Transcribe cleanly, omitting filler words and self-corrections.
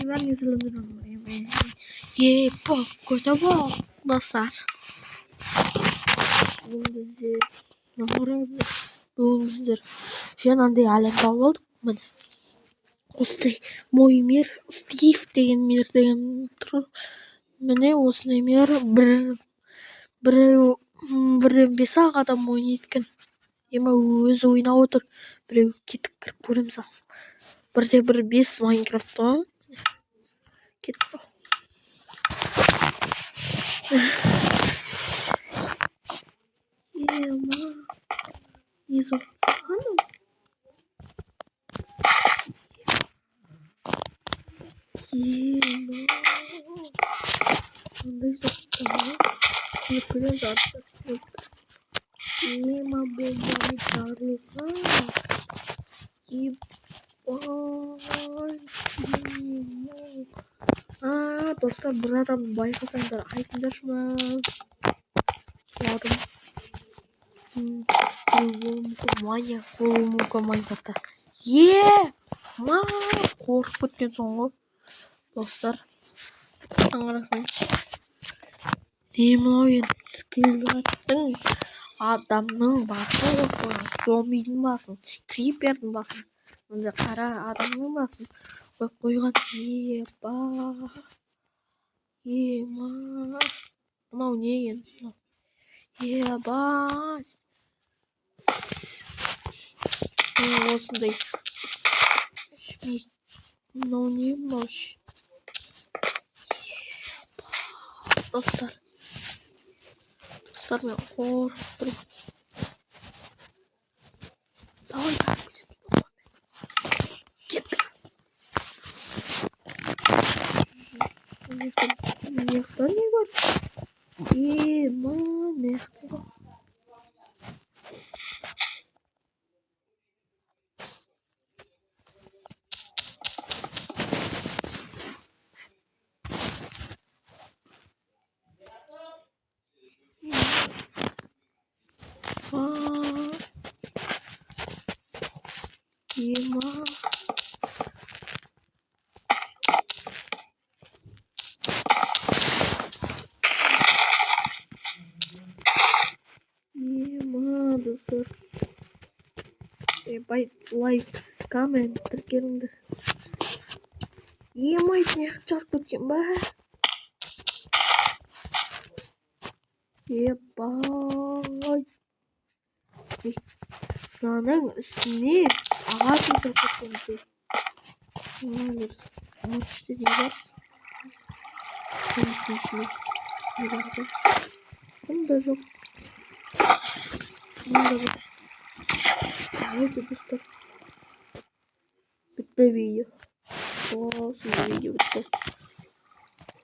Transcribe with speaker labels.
Speaker 1: Ben yazılımcıyım. Ye bak koca bak. Dostlar. Bugün bizi bugün bizler жаңағыдай әлемді алдық міне осындай моймер стив деген мер деген тұр міне осындай мер бірден 5-ақ адам ойнайды екен ема өзі ойнап отыр біреу кетіп кіріп көреміз ал бірде 5 майнкрафт ғой кетіп ема не зовут Қандай заттар күлкілі заты сияқты ема болмай жарылған достар бір адамды байқасаңдар айтыңдаршы маған сұрадым болуы мүмкін маньяк болуы мүмкін майнкрафтта қорқып кеткен соң ғой достар қарасаң не мынау енді скелеттің адамның басын қойып қойған зомбидің басын крипердің басын мына қара адамның басын қойып қойған мынау не енді осындай мынау не мынау достар мен қорқып тұрмын давай кеттік мыняқта не бар мыняқта достар лайк коммент тіркеліңдер мына жақта жарып кеткен ба мынаның үстіне ағаш жасап кеткен іште не бар мұнда жоқ давайте достар бітті видео осындай видео бітті